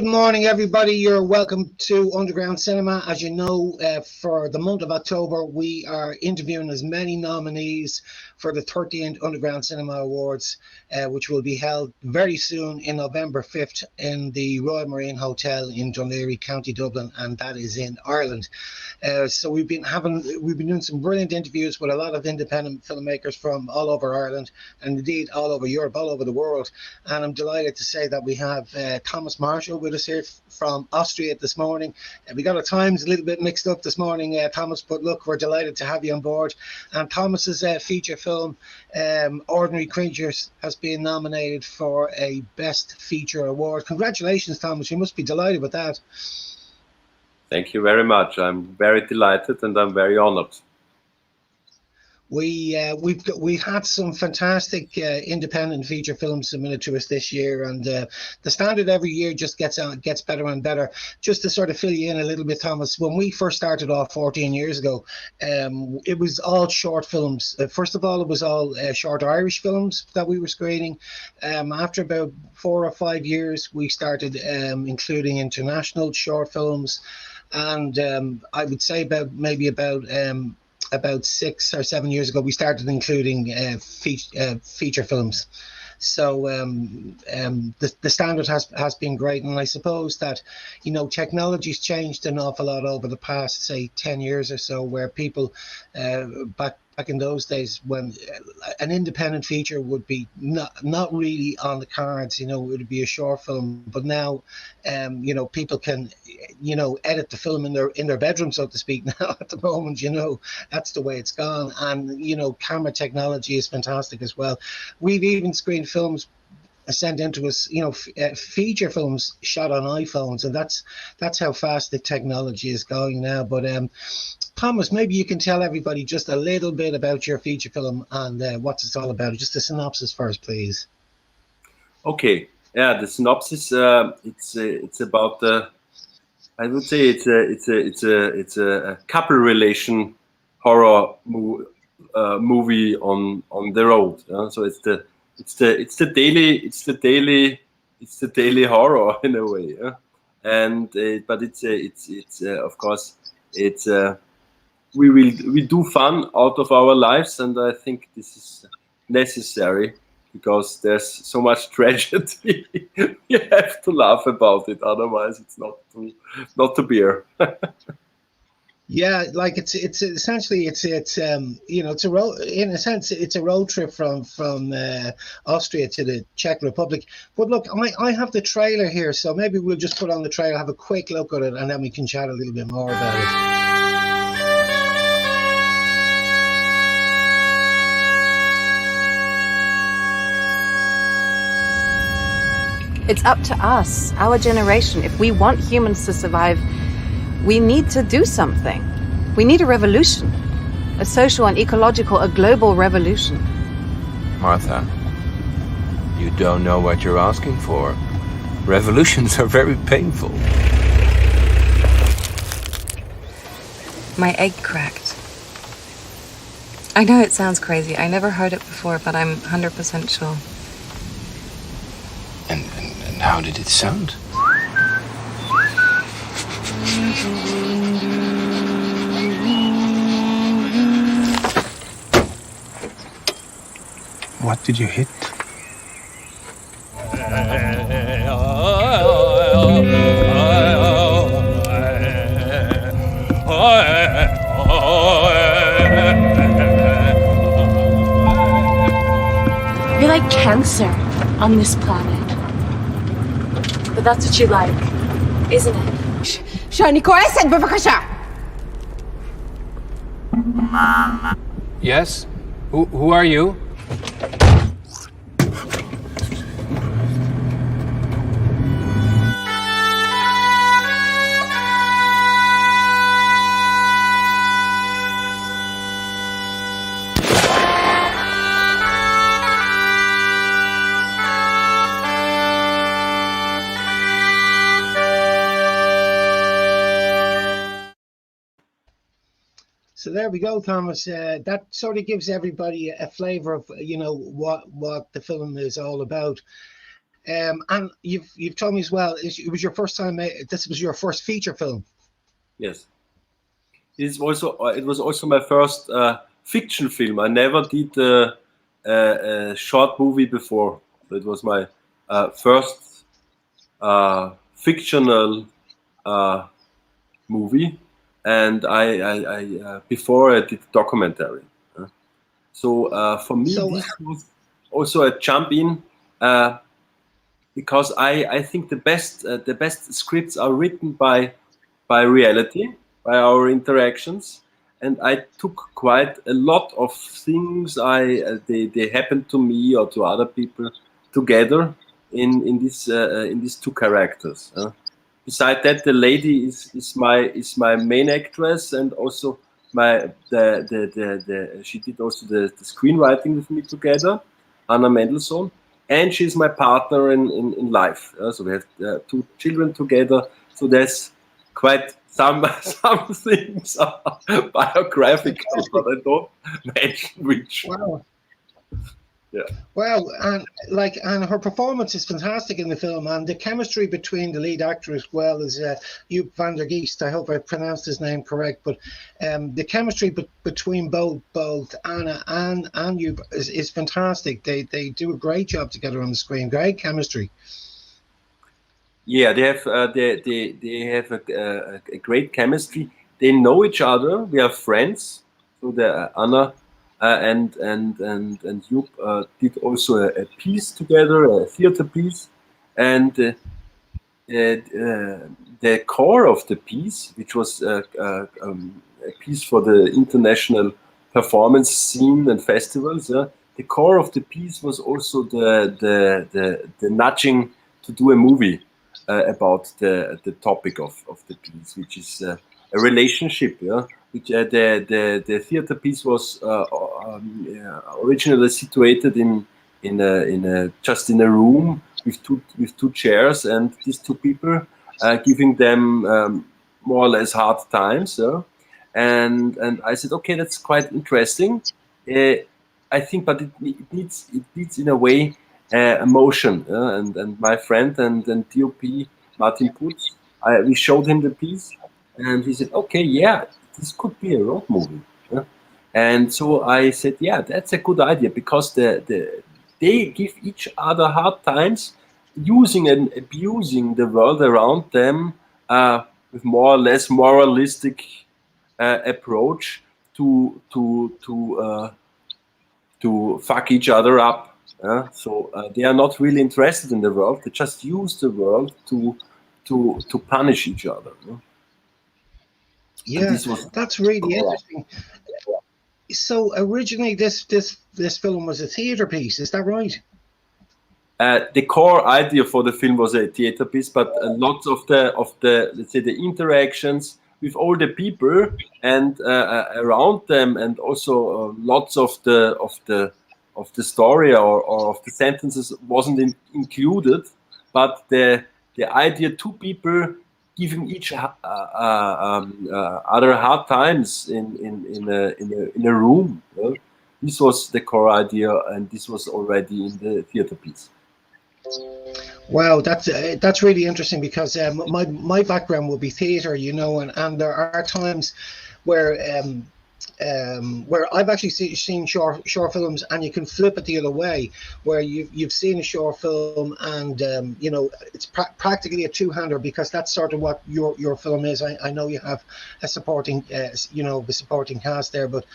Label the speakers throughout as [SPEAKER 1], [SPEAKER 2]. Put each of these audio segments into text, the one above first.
[SPEAKER 1] Good morning, everybody. You're welcome to Underground Cinema. As you know, for the month of October, we are interviewing as many nominees for the 13th Underground Cinema Awards, which will be held very soon in November 5th in the Royal Marine Hotel in Dunleary, County Dublin, and that is in Ireland. So we've been doing some brilliant interviews with a lot of independent filmmakers from all over Ireland and indeed all over Europe, all over the world. And I'm delighted to say that we have Thomas Marschall with us here from Austria this morning. We got our times a little bit mixed up this morning, Thomas, but look, we're delighted to have you on board. And Thomas's feature film, Ordinary Creatures, has been nominated for a Best Feature Award. Congratulations, Thomas. You must be delighted with that.
[SPEAKER 2] Thank you very much. I'm very delighted and I'm very honored.
[SPEAKER 1] We've had some fantastic independent feature films submitted to us this year, and the standard every year just gets better and better. Just to sort of fill you in a little bit, Thomas, when we first started off 14 years ago, it was all short films. First of all, it was all short Irish films that we were screening. After about 4 or 5 years, we started including international short films, and I would say about 6 or 7 years ago, we started including feature films. So the standard has been great, and I suppose that, you know, technology's changed an awful lot over the past, say, 10 years or so, where people back in those days, when an independent feature would be not really on the cards, you know, it would be a short film. But now, you know, people can, you know, edit the film in their bedroom, so to speak. Now at the moment, you know, that's the way it's gone. And, you know, camera technology is fantastic as well. We've even screened films sent into us, you know, feature films shot on iPhones, and that's how fast the technology is going now. But Thomas, maybe you can tell everybody just a little bit about your feature film and what it's all about. Just a synopsis first, please.
[SPEAKER 2] Okay, yeah, the synopsis. It's about I would say it's a couple relation horror movie on the road. So it's the daily horror in a way. And but it's of course it's. We do fun out of our lives, and I think this is necessary because there's so much tragedy. We have to laugh about it, otherwise it's not to bear.
[SPEAKER 1] Yeah, like it's essentially it's you know, in a sense it's a road trip from Austria to the Czech Republic. But look, I have the trailer here, so maybe we'll just put on the trailer, have a quick look at it, and then we can chat a little bit more about it.
[SPEAKER 3] It's up to us, our generation. If we want humans to survive, we need to do something. We need a revolution, a social and ecological, a global revolution.
[SPEAKER 4] Martha, you don't know what you're asking for. Revolutions are very painful.
[SPEAKER 5] My egg cracked. I know it sounds crazy. I never heard it before, but I'm 100% sure.
[SPEAKER 4] And how did it sound?
[SPEAKER 6] What did you hit?
[SPEAKER 7] You're like cancer on this planet. But that's what you like, isn't it?
[SPEAKER 8] شاني كويسة بفكشة.
[SPEAKER 4] Yes? Who are you?
[SPEAKER 1] So there we go, Thomas. That sort of gives everybody a flavour of, you know, what the film is all about. And you've told me as well, it was your first time. This was your first feature film.
[SPEAKER 2] Yes. It was also my first fiction film. I never did a short movie before. So it was my first fictional movie, and I before I did documentary. So for me,
[SPEAKER 1] So
[SPEAKER 2] this was also a jump in because I think the best scripts are written by reality, by our interactions, and I took quite a lot of things they happened to me or to other people together in these two characters. Besides that, the lady is my main actress, and also she did also the screenwriting with me together, Anna Mendelssohn, and she's my partner in life. So we have 2 children together. So there's quite some things are biographical, but I don't mention which.
[SPEAKER 1] wow.
[SPEAKER 2] Yeah.
[SPEAKER 1] Well, and her performance is fantastic in the film, and the chemistry between the lead actor as well as Joop van der Geest. I hope I pronounced his name correct, but the chemistry between both Anna and Joop is fantastic. They do a great job together on the screen. Great chemistry.
[SPEAKER 2] Yeah, they have a great chemistry. They know each other. We are friends. So the Anna and Joop did also a piece together, a theater piece, and the core of the piece, which was a piece for the international performance scene and festivals. The core of the piece was also the nudging to do a movie about the topic of the piece, which is a relationship. Yeah, which the theater piece was originally situated just in a room with two chairs, and these 2 people giving them more or less hard times. And I said, okay, that's quite interesting. I think, but it needs in a way emotion. And my friend and DOP Martin Putz, we showed him the piece, and he said, okay, yeah, this could be a road movie. And so I said, yeah, that's a good idea, because they give each other hard times, using and abusing the world around them with more or less moralistic approach to fuck each other up. So they are not really interested in the world. They just use the world to punish each other.
[SPEAKER 1] Yeah, that's really interesting. So originally, this film was a theater piece. Is that right?
[SPEAKER 2] The core idea for the film was a theater piece, but lots of the let's say the interactions with all the people and around them, and also lots of the story or of the sentences wasn't included, but the idea 2 people giving each other hard times in a room. This was the core idea, and this was already in the theater piece.
[SPEAKER 1] Wow, that's really interesting, because my background will be theatre, and there are times where I've actually seen short films, and you can flip it the other way, where you've seen a short film, and it's practically a two-hander, because that's sort of what your film is. I know you have a supporting the supporting cast there, but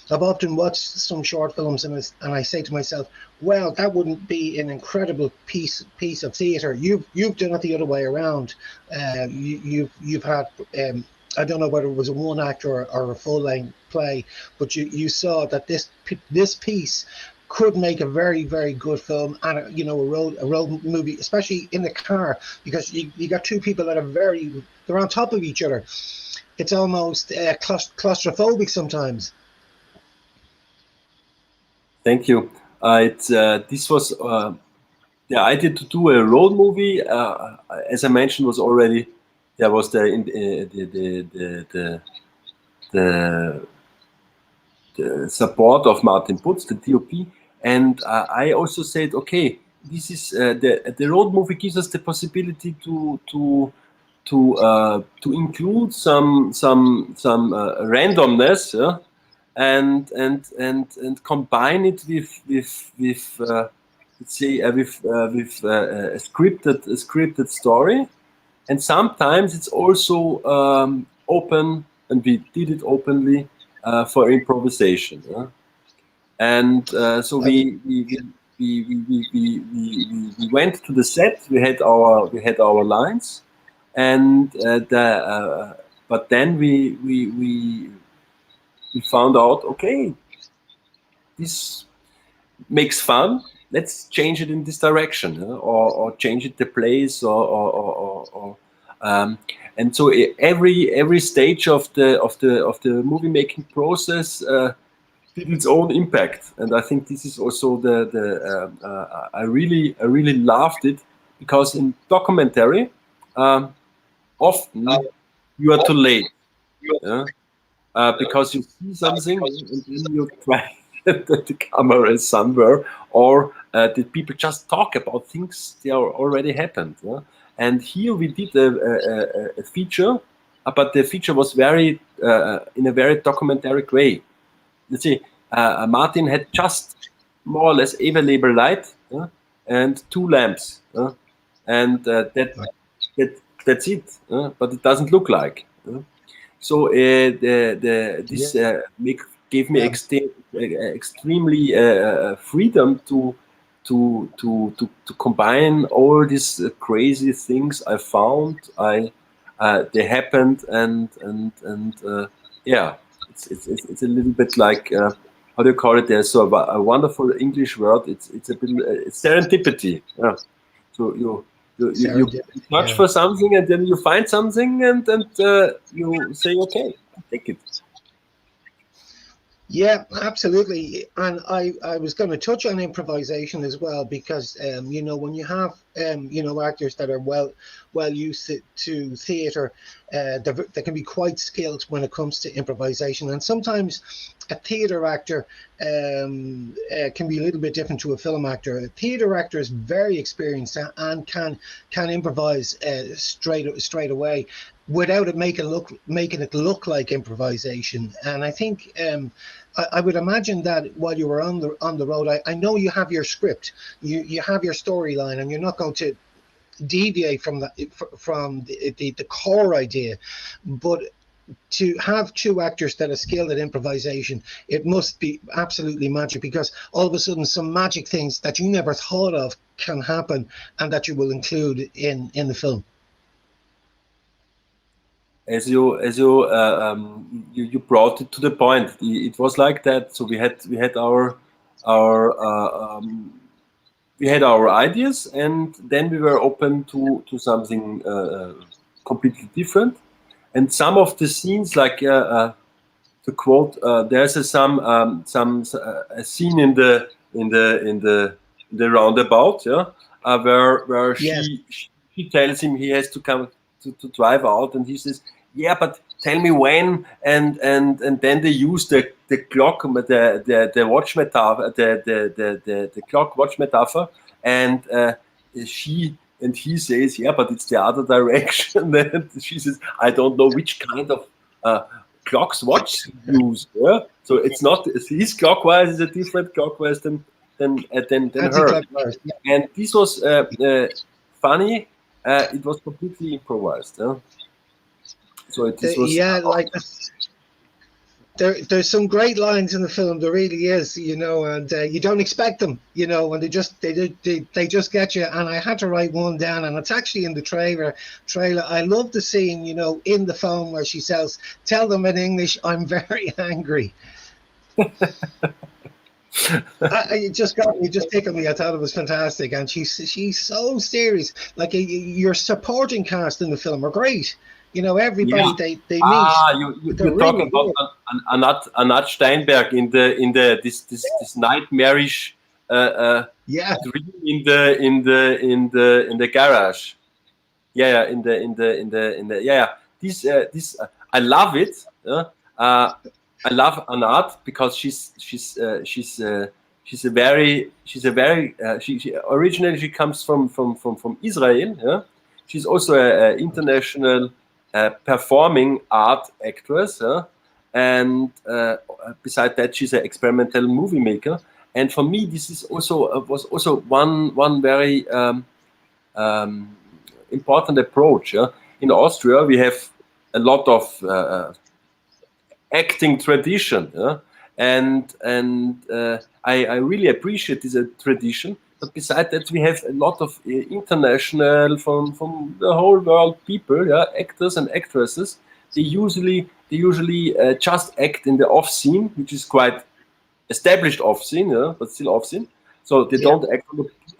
[SPEAKER 1] I've often watched some short films, and I say to myself, well, that wouldn't be an incredible piece of theatre. You've done it the other way around. You've had I don't know whether it was a one act or a full length play, but you saw that this piece could make a very, very good film, and a road movie, especially in the car, because you got 2 people that are they're on top of each other. It's almost claustrophobic sometimes.
[SPEAKER 2] Thank you. This was the idea to do a road movie. As I mentioned, was already there was the support of Martin Putz, the DOP, and I also said, okay, this is the road movie gives us the possibility to include some randomness, yeah? and combine it with let's say with a scripted story, and sometimes it's also open, and we did it openly for improvisation. Yeah? And so we went to the set. We had our lines, and but then we found out, okay, this makes fun. Let's change it in this direction, or change it the place, or and so every stage of the movie making process did its own impact, and I think this is also I really loved it, because in documentary often you are too late, yeah? Because you see something and then you try that the camera is somewhere, or did people just talk about things that already happened, yeah? And here we did a feature, but the feature was very in a very documentary way. Let's see, Martin had just more or less available light, and 2 lamps, and that's it, but it doesn't look like. So this gave me extremely freedom to combine all these crazy things I found. They happened, and yeah, it's a little bit like how do you call it? There's so a wonderful English word. It's a bit it's serendipity. Yeah. So you search for something, and then you find something, and you say, okay, I'll take it.
[SPEAKER 1] Yeah, absolutely. And I was going to touch on improvisation as well, because you know, when you have you know, actors that are well used to theatre, they can be quite skilled when it comes to improvisation. And sometimes a theatre actor can be a little bit different to a film actor. A theatre actor is very experienced and can improvise straight away, without it making it look like improvisation. And I think I would imagine that while you were on the road, I know you have your script, you have your storyline, and you're not going to deviate from the core idea. But to have 2 actors that are skilled at improvisation, it must be absolutely magic, because all of a sudden some magic things that you never thought of can happen, and that you will include in the film.
[SPEAKER 2] As you brought it to the point, it was like that. So we had our ideas, and then we were open to something completely different. And some of the scenes, like to quote, there's a scene in the roundabout, yeah, where she tells him he has to come to drive out, and he says, yeah, but tell me when, and then they use the clock, the watch metaphor, the clock watch metaphor, and he says, yeah, but it's the other direction. And she says, I don't know which kind of clocks watch use. Yeah? So it's not his clockwise is a different clockwise than her. And this was funny. It was completely improvised. So this was
[SPEAKER 1] like there's some great lines in the film. There really is, you know, and you don't expect them, you know, when they just get you. And I had to write one down, and it's actually in the trailer. I love the scene, you know, in the phone where she says, "Tell them in English, I'm very angry." It just tickled me. I thought it was fantastic, and she's so serious. Like your supporting cast in the film are great. You know, everybody they meet.
[SPEAKER 2] You talk about Anat Steinberg in this nightmarish dream in the garage. This I love it. I love Anat because she's She originally she comes from Israel. Yeah? She's also an international performing art actress, and beside that, she's an experimental movie maker. And for me, this is also was also one very important approach. In Austria, we have a lot of acting tradition, and I really appreciate this tradition. But besides that, we have a lot of international from the whole world people, actors and actresses. They usually just act in the off scene, which is quite established off scene, but still off scene. So they don't act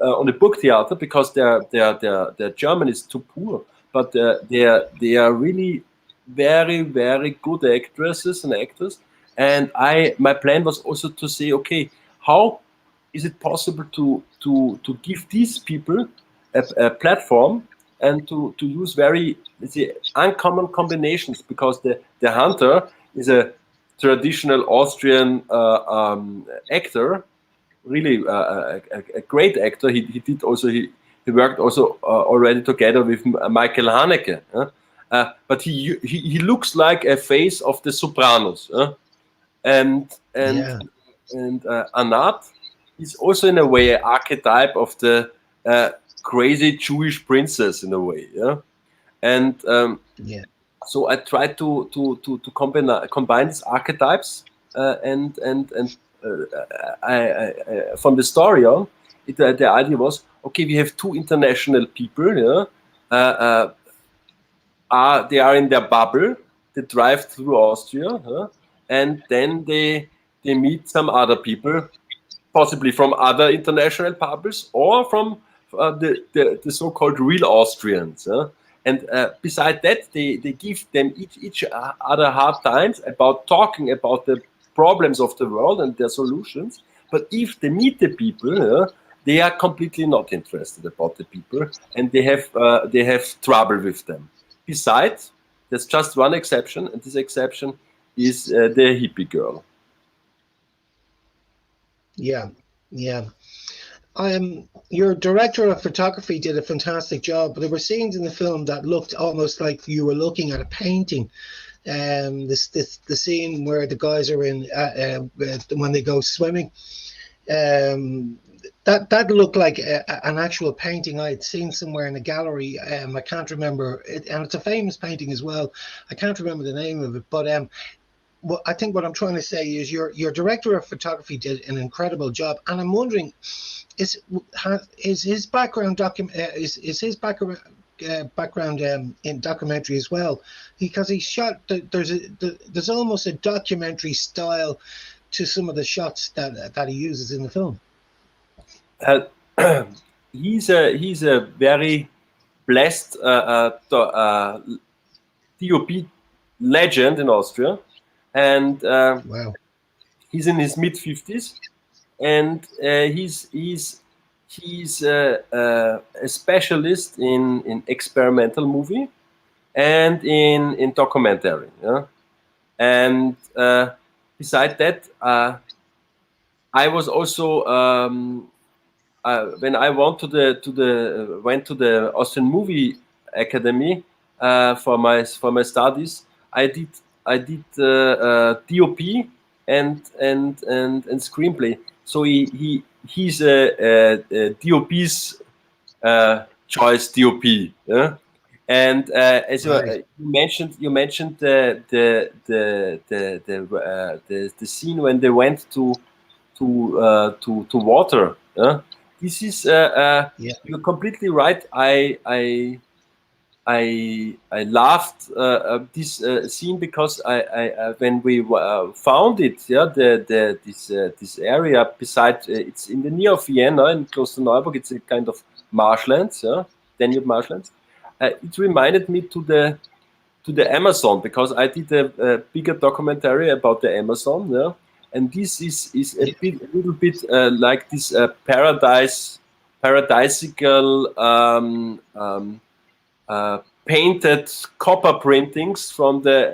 [SPEAKER 2] on the book theater because their German is too poor. But they are really very, very good actresses and actors. And my plan was also to say, okay, how is it possible to give these people a platform and to use very, let's say, uncommon combinations, because the hunter is a traditional Austrian actor, really a great actor. He did also he worked also already together with Michael Haneke, but he looks like a face of the Sopranos, and Anat is also in a way an archetype of the crazy Jewish princess in a way, and so I tried to combine these archetypes, and I from the story on, the idea was, okay, we have two international people, they are in their bubble, they drive through Austria, and then they meet some other people, possibly from other international bubbles or from the so-called real Austrians. And beside that, they give them each other hard times about talking about the problems of the world and their solutions. But if they meet the people, they are completely not interested about the people, and they have trouble with them. Besides, there's just one exception, and this exception is the hippie girl.
[SPEAKER 1] Yeah. Your director of photography did a fantastic job, but there were scenes in the film that looked almost like you were looking at a painting. The scene where the guys are in when they go swimming, that looked like an actual painting I had seen somewhere in a gallery. I can't remember it, and it's a famous painting as well. I can't remember the name of it, but well, I think what I'm trying to say is your director of photography did an incredible job, and I'm wondering, is his background background in documentary as well, because he shot there's almost a documentary style to some of the shots that he uses in the film.
[SPEAKER 2] He's a very blessed DOP legend in Austria, and
[SPEAKER 1] Wow.
[SPEAKER 2] He's in his mid-50s, and he's a specialist in experimental movie and in documentary. And beside that, I was also when I went to the Austrian Movie Academy for my studies. I did DOP and screenplay. So he's a DOP's choice DOP. Yeah? And as you mentioned the scene when they went to water. This is you're completely right. I laughed this scene because I when we found it, this area beside it's in the near of Vienna and close to Neuburg. It's a kind of marshlands, Danube marshlands. It reminded me to the Amazon, because I did a bigger documentary about the Amazon, and this is a little bit like this paradisical painted copper printings from the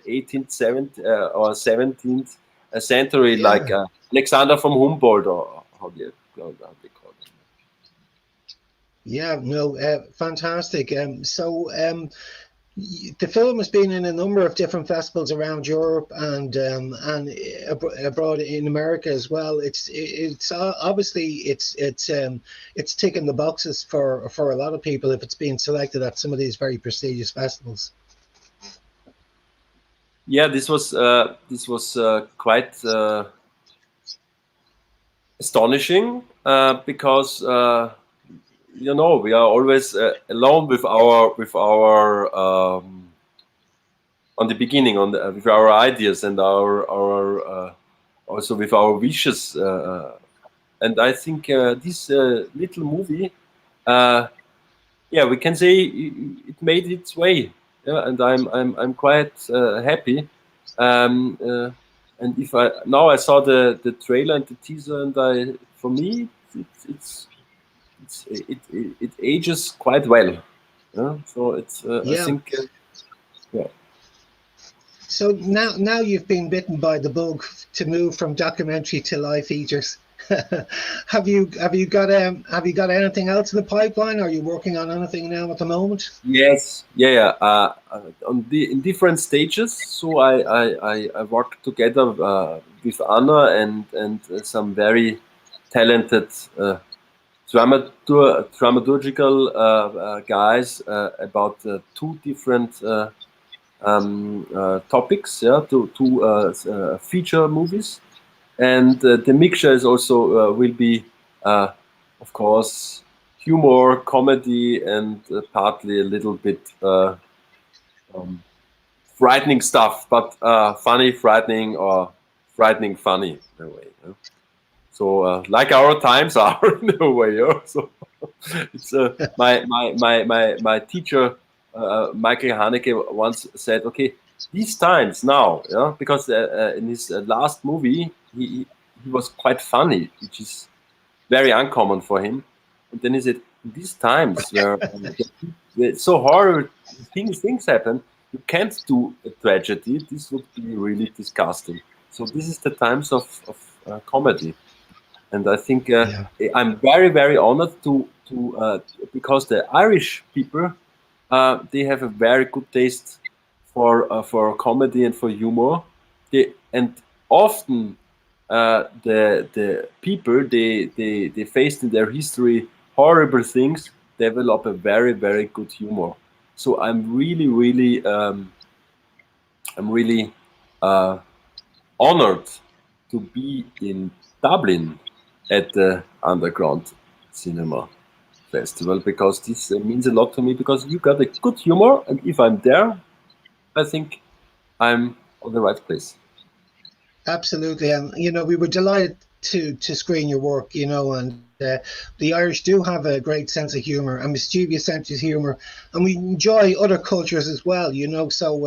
[SPEAKER 2] 18th or 17th a century, like Alexander from Humboldt, or how they call it.
[SPEAKER 1] Yeah, no, fantastic. The film has been in a number of different festivals around Europe and abroad in America as well. It's obviously it's ticking the boxes for a lot of people if it's being selected at some of these very prestigious festivals.
[SPEAKER 2] Yeah, this was quite astonishing because you know, we are always alone with our on the beginning, with our ideas and our also with our wishes, and I think this little movie, yeah, we can say it made its way, yeah, and I'm quite happy. And if I saw the trailer and the teaser, and for me it ages quite well. Yeah? So it's I think yeah.
[SPEAKER 1] So now you've been bitten by the bug to move from documentary to live features. Have you got anything else in the pipeline? Are you working on anything now at the moment?
[SPEAKER 2] Yes, yeah. In different stages. So I work together with Anna and some very talented dramaturgical guys about two different topics. Yeah, two feature movies, and the mixture is also will be, of course, humor, comedy, and partly a little bit frightening stuff, but funny, frightening, or frightening, funny in a way. Yeah? So like our times are in a way. Yeah? So it's my teacher Michael Haneke once said, okay, these times now, yeah, because in his last movie he was quite funny, which is very uncommon for him. And then he said, these times where it's so horrible things happen, you can't do a tragedy. This would be really disgusting. So this is the times of comedy, and I think I'm very, very honored to because the Irish people they have a very good taste for comedy and for humor. And often the people they faced in their history horrible things develop a very, very good humor. So I'm really honored to be in Dublin at the Underground Cinema Festival, because this means a lot to me, because you got a good humor, and if I'm there, I think I'm on the right place.
[SPEAKER 1] Absolutely, and we were delighted to screen your work, and the Irish do have a great sense of humor, a mischievous sense of humor, and we enjoy other cultures as well, so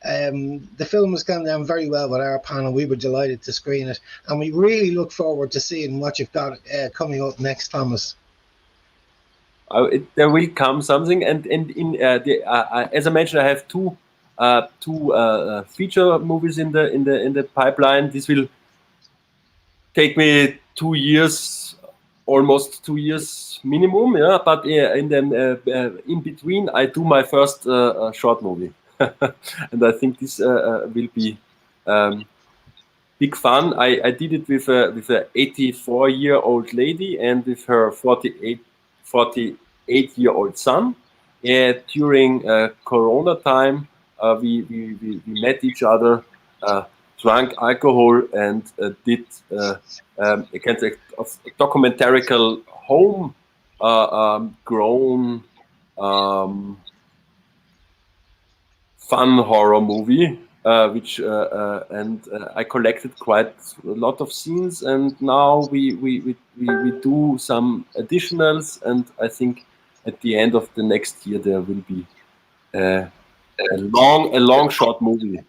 [SPEAKER 1] the film has gone down very well with our panel. We were delighted to screen it, and we really look forward to seeing what you've got coming up next, Thomas.
[SPEAKER 2] There will come something, and in as I mentioned, I have two feature movies in the pipeline. This will take me 2 years, almost 2 years minimum. Yeah, but in in between, I do my first short movie, and I think this will be big fun. I did it with a 84-year-old lady and with her 48-year-old son. During Corona time, we met each other, drank alcohol, and did a kind of documentarical home grown fun horror movie, which I collected quite a lot of scenes, and now we do some additionals, and I think at the end of the next year there will be a long short movie.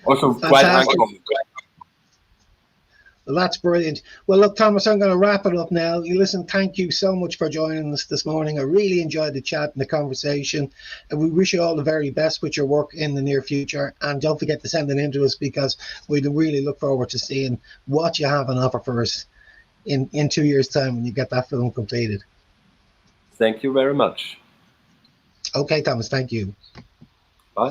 [SPEAKER 2] Also quite uncommon.
[SPEAKER 1] Well, that's brilliant. Well, look, Thomas, I'm going to wrap it up now. You listen, thank you so much for joining us this morning. I really enjoyed the chat and the conversation. And we wish you all the very best with your work in the near future. And don't forget to send it in to us, because we really look forward to seeing what you have on offer for us in 2 years' time when you get that film completed.
[SPEAKER 2] Thank you very much.
[SPEAKER 1] Okay, Thomas, thank you.